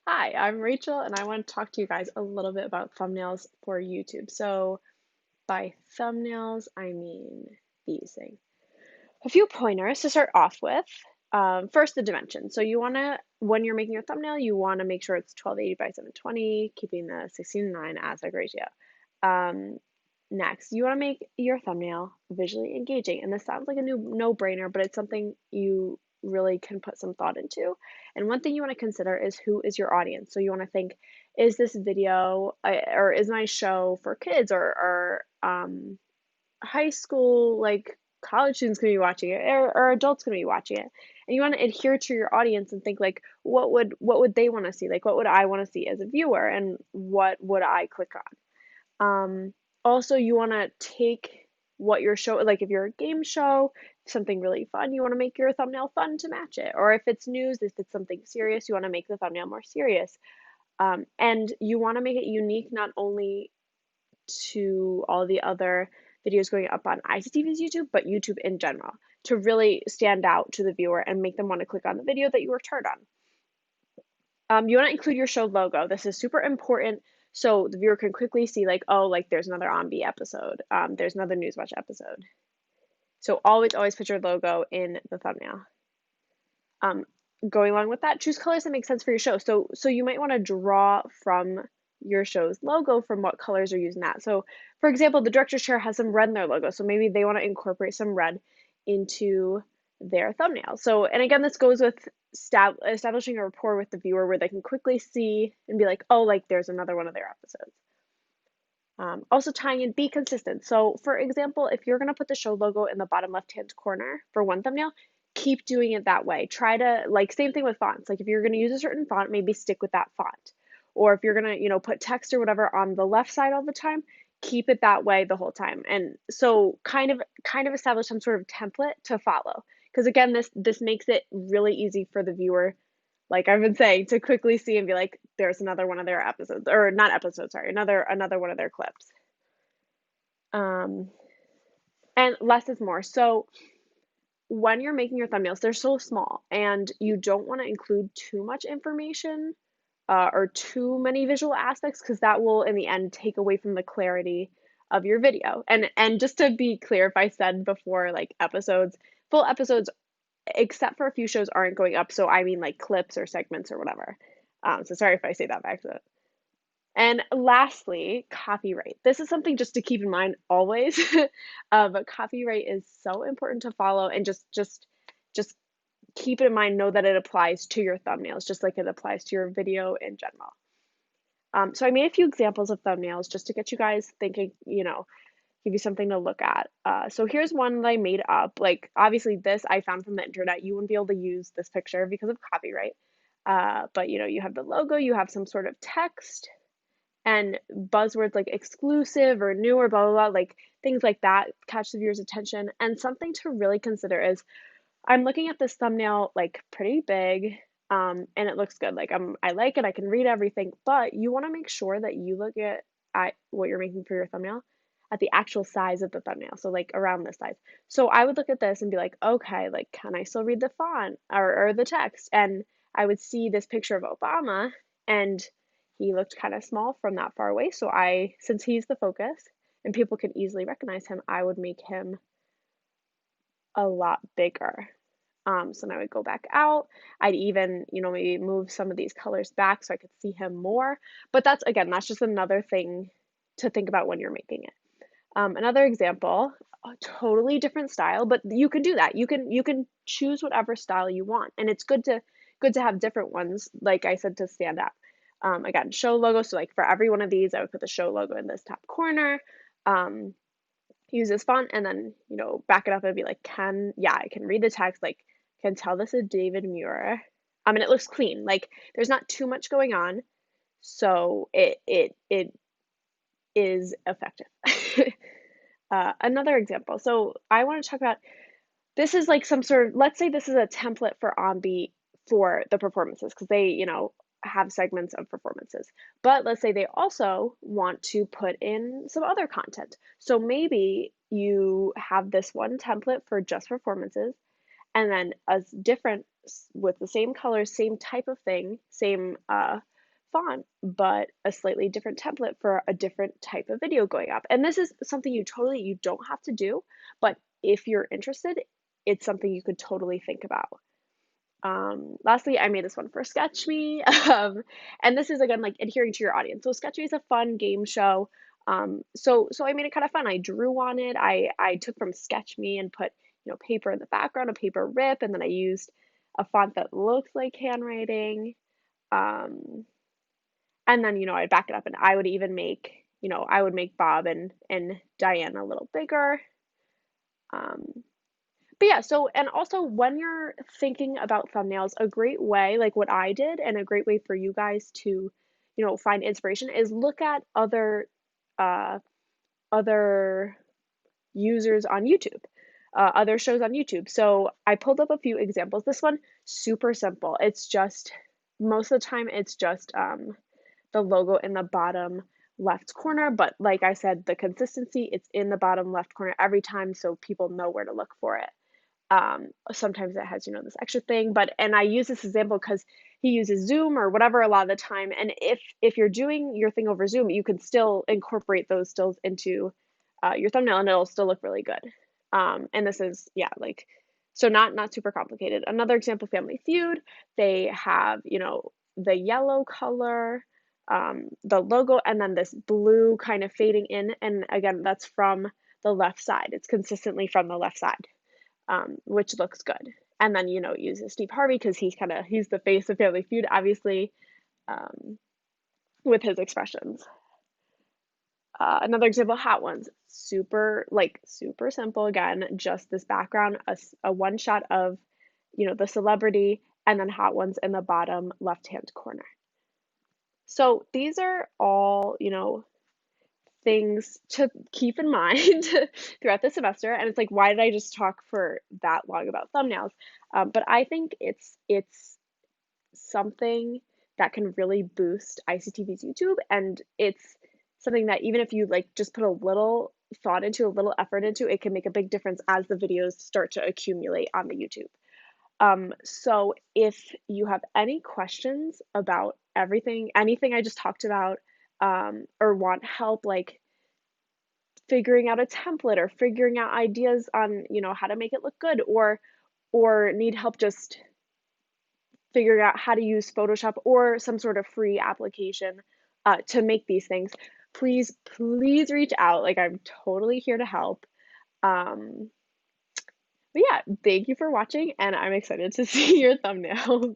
Hi, I'm Rachel, and I want to talk to you guys a little bit about thumbnails for YouTube. So, by thumbnails, I mean these things. A few pointers to start off with. First, the dimension. So, you want to, when you're making your thumbnail, you want to make sure it's 1280 by 720, keeping the 16:9 aspect ratio. Um, Next, you want to make your thumbnail visually engaging. And this sounds like a new no-brainer, but it's something you really can put some thought into. And one thing you want to consider is who is your audience. So you want to think, is this video or is my show for kids or high school, like college students going to be watching it or adults going to be watching it? And you want to adhere to your audience and think like, what would they want to see? Like, what would I want to see as a viewer, and what would I click on? Also, you want to take what your show, like if you're a game show, something really fun, you want to make your thumbnail fun to match it. Or if it's news, if it's something serious, you want to make the thumbnail more serious. And you want to make it unique not only to all the other videos going up on ICTV's YouTube, but YouTube in general to really stand out to the viewer and make them want to click on the video that you were turned on. You want to include your show logo. This is super important so the viewer can quickly see like, oh, like there's another OnBe episode. There's another Newswatch episode. So always put your logo in the thumbnail. Um, Going along with that, choose colors that make sense for your show. So you might want to draw from your show's logo from what colors are used in that. So for example, the director's chair has some red in their logo. So maybe they want to incorporate some red into their thumbnail. So, and again, this goes with establishing a rapport with the viewer where they can quickly see and be like, oh, like there's another one of their episodes. Also tying in, be consistent. So for example, if you're going to put the show logo in the bottom left-hand corner for one thumbnail, keep doing it that way. Try to, like, same thing with fonts. Like if you're going to use a certain font, maybe stick with that font. Or if you're going to, put text or whatever on the left side all the time, keep it that way the whole time. And so kind of establish some sort of template to follow. Because again, this makes it really easy for the viewer, like I've been saying, to quickly see and be like, there's another one of their episodes, or not episodes, sorry, another one of their clips. Um, and less is more. So when you're making your thumbnails, they're so small, and you don't want to include too much information or too many visual aspects because that will, in the end, take away from the clarity of your video. And just to be clear, if I said before, like episodes, full episodes, except for a few shows, aren't going up. So I mean like clips or segments or whatever. So sorry if I say that by accident. And lastly, copyright. This is something just to keep in mind always. But copyright is so important to follow, and just keep it in mind. Know that it applies to your thumbnails just like it applies to your video in general. So I made a few examples of thumbnails just to get you guys thinking, give you something to look at. So here's one that I made up. Like obviously this I found from the internet. You wouldn't be able to use this picture because of copyright. But you have the logo, you have some sort of text and buzzwords like exclusive or new or blah blah blah, like things like that catch the viewer's attention. And something to really consider is I'm looking at this thumbnail like pretty big, and it looks good. Like I like it, I can read everything, but you want to make sure that you look at what you're making for your thumbnail at the actual size of the thumbnail. So like around this size. So I would look at this and be like, okay, like can I still read the font or the text? And I would see this picture of Obama, and he looked kind of small from that far away. So since he's the focus and people can easily recognize him, I would make him a lot bigger. So then I would go back out. I'd even, maybe move some of these colors back so I could see him more. But that's just another thing to think about when you're making it. Another example, a totally different style, but you can do that. You can choose whatever style you want, and it's good to have different ones, like I said, to stand out. Again, show logo. So like for every one of these, I would put the show logo in this top corner. Um, Use this font, and then back it up and be like, I can read the text, like can tell this is David Muir. And it looks clean, like there's not too much going on, so it is effective. Another example, so I want to talk about, this is like some sort of, let's say this is a template for OnBeat for the performances because they have segments of performances. But let's say they also want to put in some other content. So maybe you have this one template for just performances, and then a different with the same colors, same type of thing, same font, but a slightly different template for a different type of video going up. And this is something you don't have to do, but if you're interested, it's something you could totally think about. Lastly, I made this one for Sketch Me. And this is again like adhering to your audience. So Sketch Me is a fun game show. So I made it kind of fun. I drew on it. I took from Sketch Me and put, paper in the background, a paper rip, and then I used a font that looks like handwriting. Um, and then, I'd back it up and I would even make, I would make Bob and Diane a little bigger. Um, but yeah, so and also when you're thinking about thumbnails, a great way, like what I did, and a great way for you guys to, find inspiration is look at uh other users on YouTube, other shows on YouTube. So I pulled up a few examples. This one, super simple. It's just most of the time it's just the logo in the bottom left corner, but like I said, the consistency, it's in the bottom left corner every time so people know where to look for it. Sometimes it has, this extra thing, but and I use this example because he uses Zoom or whatever a lot of the time. And if you're doing your thing over Zoom, you can still incorporate those stills into your thumbnail and it'll still look really good. And this is, yeah, like, so not super complicated. Another example, Family Feud, they have, the yellow color, the logo, and then this blue kind of fading in. And again, that's from the left side. It's consistently from the left side, which looks good. And then, uses Steve Harvey because he's the face of Family Feud, obviously, um, with his expressions. Another example, Hot Ones, super simple. Again, just this background, a one shot of, the celebrity, and then Hot Ones in the bottom left hand corner. So these are all, things to keep in mind throughout the semester. And it's like, why did I just talk for that long about thumbnails? But I think it's something that can really boost ICTV's YouTube, and it's something that even if you like just put a little thought into, a little effort into, it can make a big difference as the videos start to accumulate on the YouTube. So if you have any questions about anything I just talked about, or want help like figuring out a template or figuring out ideas on, how to make it look good, or need help just figuring out how to use Photoshop or some sort of free application to make these things, please reach out. Like, I'm totally here to help. Um, but yeah, thank you for watching, and I'm excited to see your thumbnails.